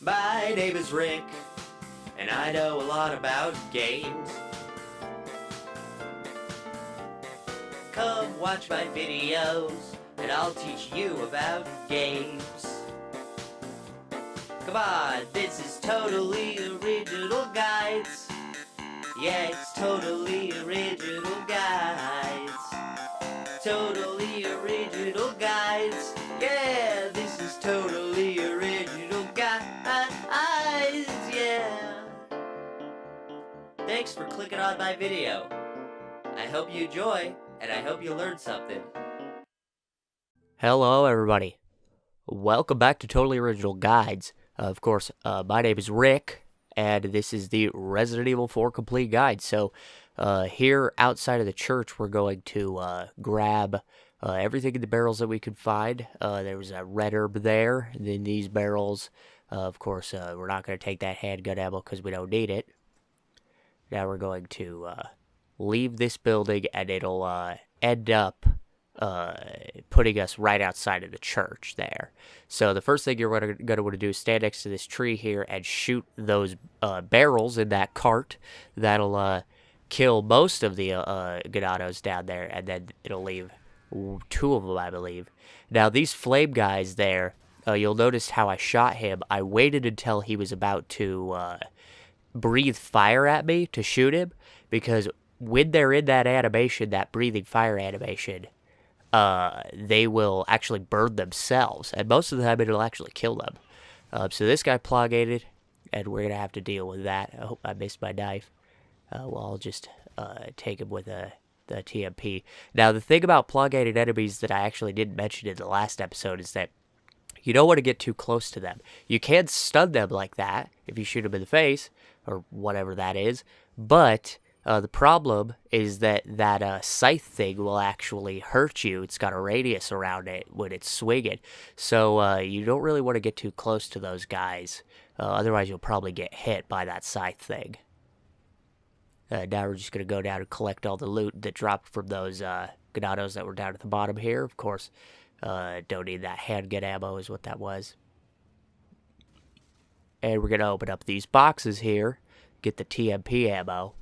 My name is Rick, and I know a lot about games. Come watch my videos, and I'll teach you about games. Come on, this is totally original guides. Yeah, it's totally original guides. Totally original guides. Yeah, this is totally original guides. Yeah. Thanks for clicking on my video. I hope you enjoy, and I hope you learned something. Hello, everybody. Welcome back to Totally Original Guides. Of course, my name is Rick, and this is the Resident Evil 4 Complete Guide. So, here outside of the church, we're going to grab everything in the barrels that we could find. There was a red herb there, and then these barrels. Of course, we're not going to take that handgun ammo because we don't need it. Now we're going to leave this building, and it'll end up putting us right outside of the church there. So the first thing you're going to want to do is stand next to this tree here and shoot those barrels in that cart. That'll kill most of the ganados down there, and then it'll leave two of them, I believe. Now these flame guys there, you'll notice how I shot him. I waited until he was about to breathe fire at me to shoot him, because when they're in that animation, that breathing fire animation, they will actually burn themselves, and most of the time it'll actually kill them. So this guy plogated, and we're gonna have to deal with that. I hope I missed my knife. Well, I'll just take him with the TMP. Now, the thing about plogated enemies that I actually didn't mention in the last episode is that you don't want to get too close to them. You can stun them like that if you shoot them in the face, or whatever that is, but the problem is that scythe thing will actually hurt you. It's got a radius around it when it's swinging. So you don't really want to get too close to those guys. Otherwise, you'll probably get hit by that scythe thing. Now we're just going to go down and collect all the loot that dropped from those ganados that were down at the bottom here. Of course, don't need that handgun ammo is what that was. And we're going to open up these boxes here, get the TMP ammo.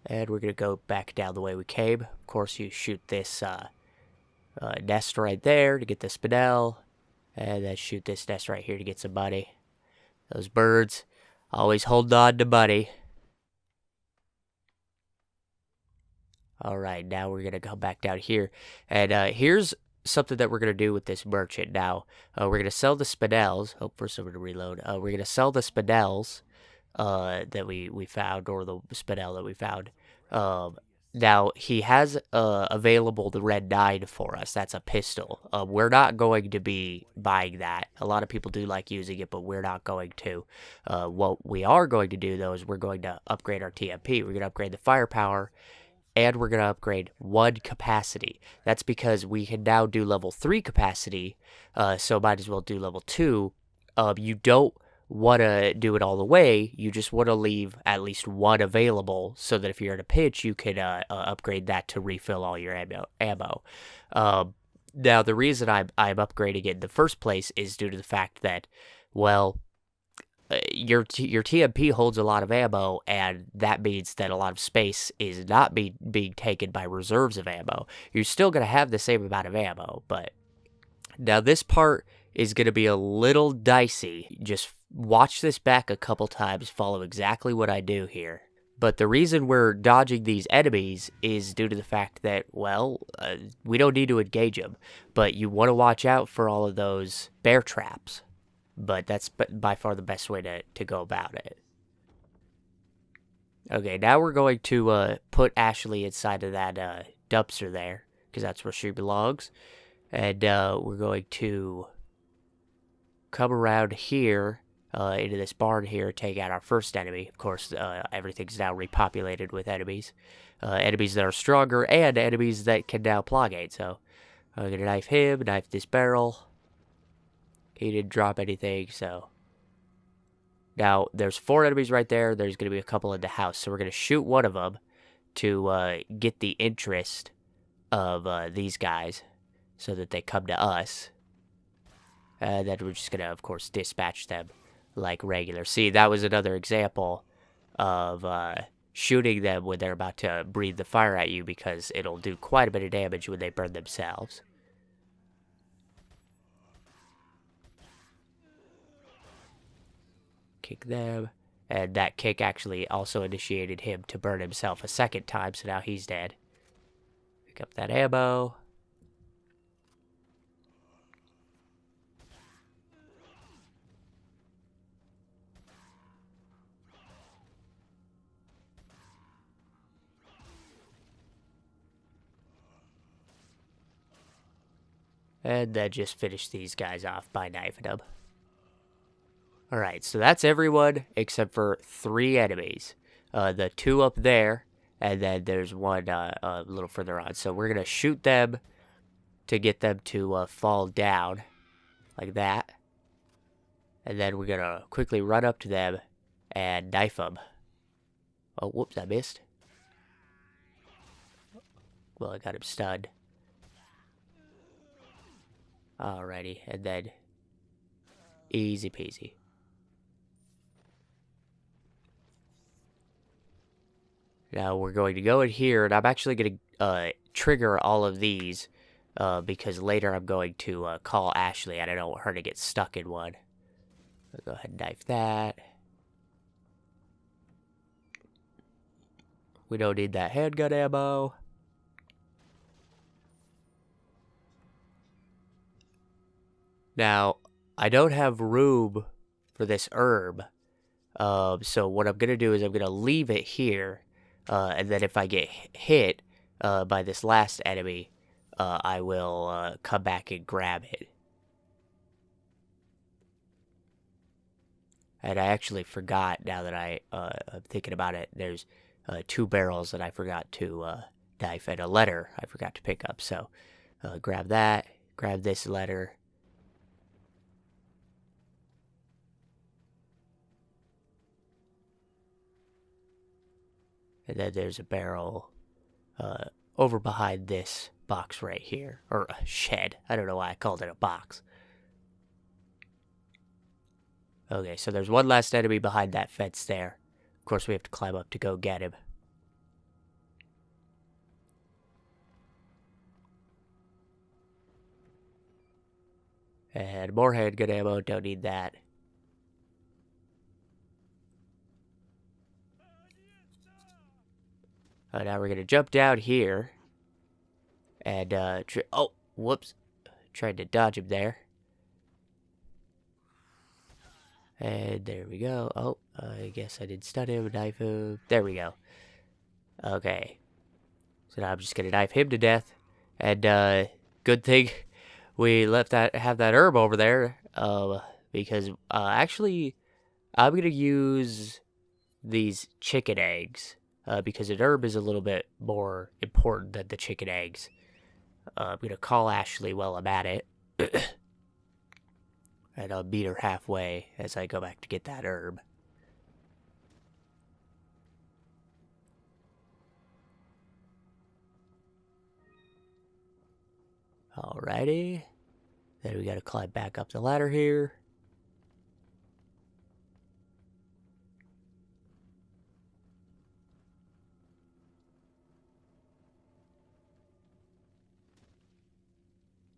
And we're going to go back down the way we came. Of course, you shoot this nest right there to get the spinel. And then shoot this nest right here to get some money. Those birds always hold on to money. Alright, now we're going to go back down here. And here's something that we're going to do with this merchant. Now, we're going to sell the spinels. Oh, for someone to reload. We're going to sell the spinels that we found, or the spinel that we found. Now, he has available the Red 9 for us. That's a pistol. We're not going to be buying that. A lot of people do like using it, but we're not going to. What we are going to do, though, is we're going to upgrade our TMP. We're going to upgrade the firepower, and we're going to upgrade 1 capacity. That's because we can now do level 3 capacity, so might as well do level 2. You don't want to do it all the way. You just want to leave at least 1 available, so that if you're in a pinch, you can upgrade that to refill all your ammo. Now, the reason I'm upgrading it in the first place is due to the fact that, well, your TMP holds a lot of ammo, and that means that a lot of space is not being taken by reserves of ammo. You're still going to have the same amount of ammo, but now this part is going to be a little dicey. Just watch this back a couple times, follow exactly what I do here. But the reason we're dodging these enemies is due to the fact that, well, we don't need to engage them. But you want to watch out for all of those bear traps. But that's by far the best way to go about it. Okay, now we're going to put Ashley inside of that dumpster there, because that's where she belongs. And we're going to come around here into this barn here, take out our first enemy. Of course, everything's now repopulated with enemies. Enemies that are stronger, and enemies that can now plogate. So I'm going to knife him, knife this barrel. He didn't drop anything, so. Now, there's 4 enemies right there. There's going to be a couple in the house. So we're going to shoot one of them to get the interest of these guys so that they come to us. Then we're just gonna, of course, dispatch them like regular. See, that was another example of shooting them when they're about to breathe the fire at you, because it'll do quite a bit of damage when they burn themselves. Kick them. And that kick actually also initiated him to burn himself a second time, so now he's dead. Pick up that ammo. And then just finish these guys off by knifing them. Alright, so that's everyone except for 3 enemies. The 2 up there, and then there's one a little further on. So we're going to shoot them to get them to fall down, like that. And then we're going to quickly run up to them and knife them. Oh, whoops, I missed. Well, I got him stunned. Alrighty, and then easy peasy. Now we're going to go in here, and I'm actually going to trigger all of these because later I'm going to call Ashley, and I don't want her to get stuck in one. I'll go ahead and knife that. We don't need that handgun ammo. Now, I don't have room for this herb, so what I'm going to do is I'm going to leave it here. And then if I get hit by this last enemy, I will come back and grab it. And I actually forgot, now that I'm thinking about it, there's 2 barrels that I forgot to knife, and a letter I forgot to pick up. So grab that, grab this letter. And then there's a barrel over behind this box right here. Or a shed. I don't know why I called it a box. Okay, so there's one last enemy behind that fence there. Of course, we have to climb up to go get him. And more handgun ammo, don't need that. Now we're going to jump down here. And, oh, whoops. Tried to dodge him there. And there we go. Oh, I guess I did stun him, knife him. There we go. Okay. So now I'm just going to knife him to death. And, good thing we have that herb over there. Because, actually, I'm going to use these chicken eggs. Because an herb is a little bit more important than the chicken eggs. I'm going to call Ashley while I'm at it. And I'll meet her halfway as I go back to get that herb. Alrighty. Then we got to climb back up the ladder here.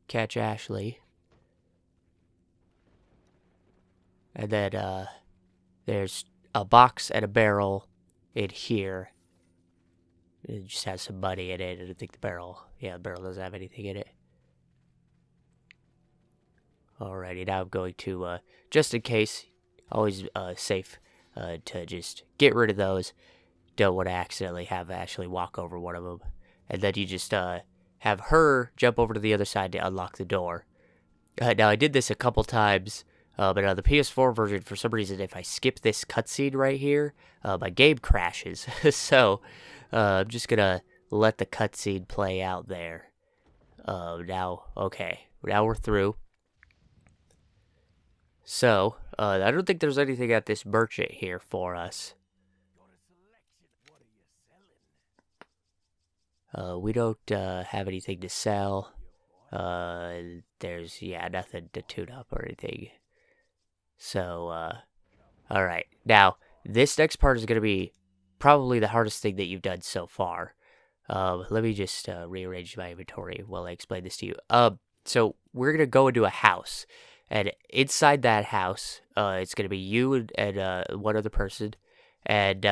Catch Ashley. And then, there's a box and a barrel in here. It just has some money in it. I don't think the barrel doesn't have anything in it. Alrighty, now I'm going to, just in case, always safe to just get rid of those. Don't want to accidentally have Ashley walk over one of them. And then you just have her jump over to the other side to unlock the door. Now, I did this a couple times, but on the PS4 version, for some reason, if I skip this cutscene right here, my game crashes. So, I'm just going to let the cutscene play out there. Now, okay, now we're through. So, I don't think there's anything at this merchant here for us. We don't have anything to sell. There's, yeah, nothing to tune up or anything. So, alright. Now, this next part is going to be probably the hardest thing that you've done so far. Let me just rearrange my inventory while I explain this to you. So we're going to go into a house. And inside that house, it's going to be you and one other person. And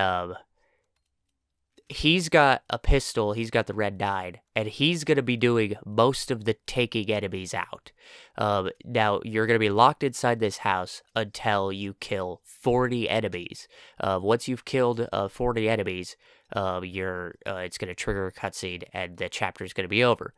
he's got a pistol, he's got the red 9, and he's going to be doing most of the taking enemies out. Now, you're going to be locked inside this house until you kill 40 enemies. Once you've killed 40 enemies, it's going to trigger a cutscene, and the chapter is going to be over.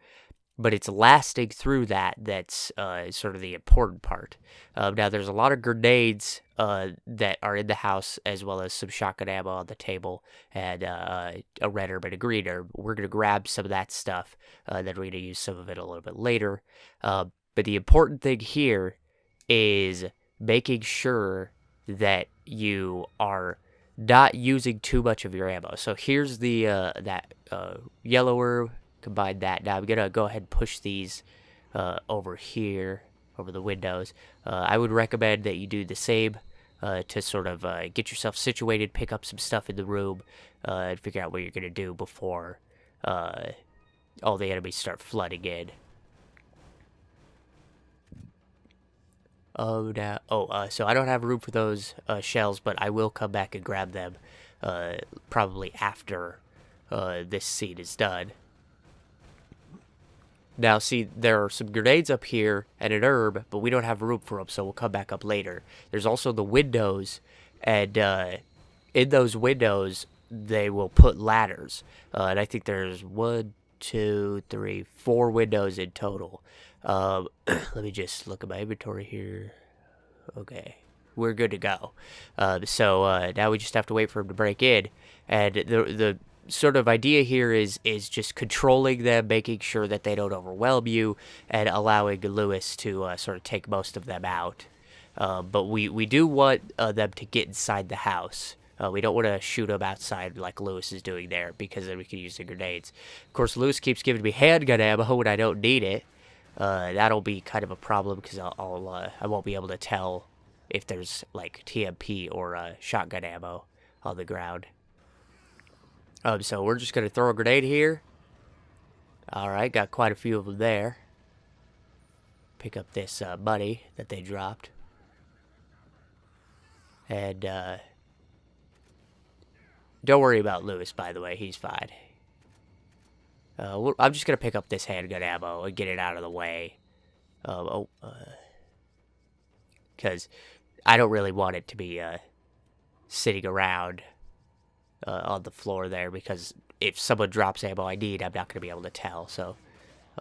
But it's lasting through that's sort of the important part. Now, there's a lot of grenades that are in the house, as well as some shotgun ammo on the table, and a red herb and a green herb. We're going to grab some of that stuff, then we're going to use some of it a little bit later. But the important thing here is making sure that you are not using too much of your ammo. So here's the that yellow herb. Combine that. Now I'm gonna go ahead and push these over here, over the windows. I would recommend that you do the same to sort of get yourself situated, pick up some stuff in the room, and figure out what you're gonna do before all the enemies start flooding in. So I don't have room for those shells, but I will come back and grab them probably after this scene is done. Now, see, there are some grenades up here and an herb, but we don't have room for them, so we'll come back up later. There's also the windows, and in those windows, they will put ladders. And I think there's 1, 2, 3, 4 windows in total. Let me just look at my inventory here. Okay, we're good to go. So now we just have to wait for them to break in. And the sort of idea here is just controlling them, making sure that they don't overwhelm you, and allowing Lewis to sort of take most of them out. But we do want them to get inside the house. We don't want to shoot them outside like Lewis is doing there, because then we can use the grenades. Of course, Lewis keeps giving me handgun ammo when I don't need it. That'll be kind of a problem, because I won't be able to tell if there's like TMP or shotgun ammo on the ground. So we're just going to throw a grenade here. Alright, got quite a few of them there. Pick up this money that they dropped. And, don't worry about Lewis, by the way. He's fine. I'm just going to pick up this handgun ammo and get it out of the way. Because I don't really want it to be sitting around on the floor there, because if someone drops ammo I need, I'm not going to be able to tell. So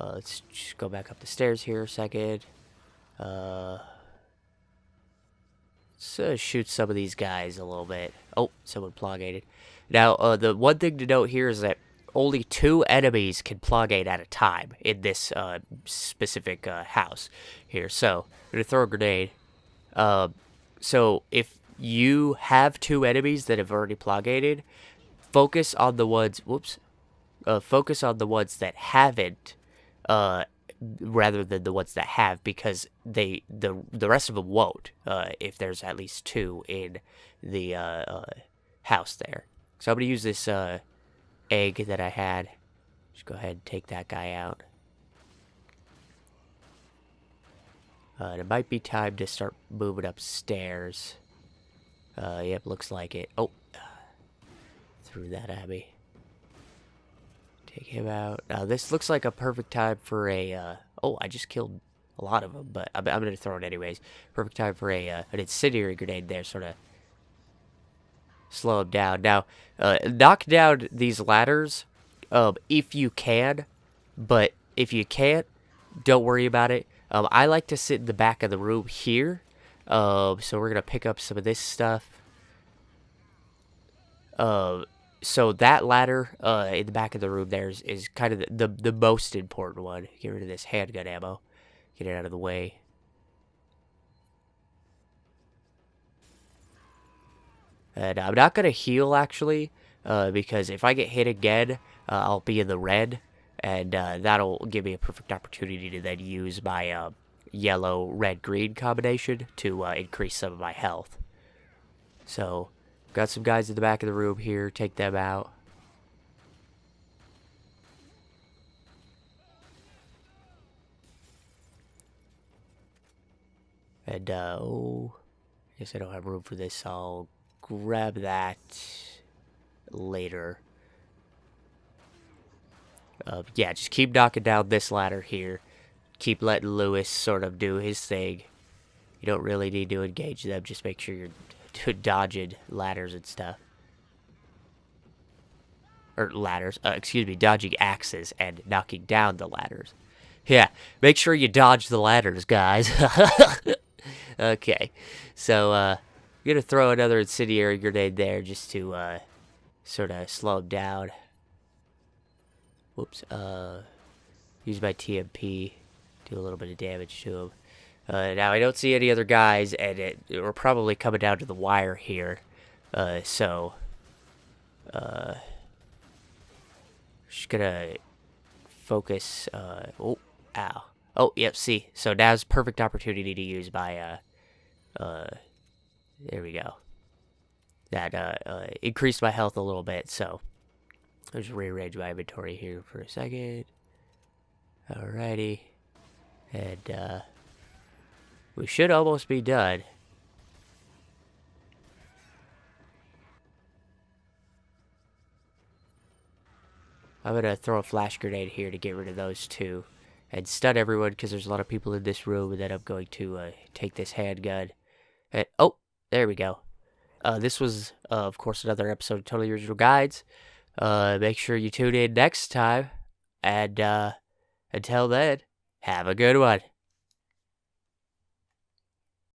let's just go back up the stairs here a second. Let's shoot some of these guys a little bit. Oh, someone plogated. Now, the one thing to note here is that only 2 enemies can plogate at a time in this specific house here. So I'm going to throw a grenade. So if you have 2 enemies that have already plogated, focus on the ones, focus on the ones that haven't, rather than the ones that have, because the rest of them won't, if there's at least 2 in the house there. So I'm going to use this egg that I had. Just go ahead and take that guy out. It might be time to start moving upstairs. Yep, looks like it. Oh, threw that at me. Take him out. Now, this looks like a perfect time for a, oh, I just killed a lot of them, but I'm going to throw it anyways. Perfect time for an incendiary grenade there, sort of slow him down. Now, knock down these ladders if you can, but if you can't, don't worry about it. I like to sit in the back of the room here. So we're going to pick up some of this stuff. So that ladder in the back of the room there is kind of the most important one. Get rid of this handgun ammo. Get it out of the way. And I'm not going to heal, actually, because if I get hit again, I'll be in the red, and that'll give me a perfect opportunity to then use my yellow, red, green combination to increase some of my health. So, got some guys in the back of the room here. Take them out. And, oh, I guess I don't have room for this. I'll grab that later. Yeah, just keep knocking down this ladder here. Keep letting Lewis sort of do his thing. You don't really need to engage them. Just make sure you're dodging ladders and stuff. Or ladders. Excuse me, dodging axes and knocking down the ladders. Yeah, make sure you dodge the ladders, guys. Okay, so I'm gonna throw another incendiary grenade there just to sort of slow him down. Whoops. Use my TMP, do a little bit of damage to him. Now I don't see any other guys, and we're probably coming down to the wire here. So just gonna focus. Oh, ow. Oh, yep. See, so now's perfect opportunity to use my there we go. That increased my health a little bit, so I'll just rearrange my inventory here for a second. Alrighty. And we should almost be done. I'm gonna throw a flash grenade here to get rid of those two and stun everyone because there's a lot of people in this room, and then I'm going to take this handgun. And, oh, there we go. This was, of course, another episode of Totally Original Guides. Make sure you tune in next time. And until then, have a good one.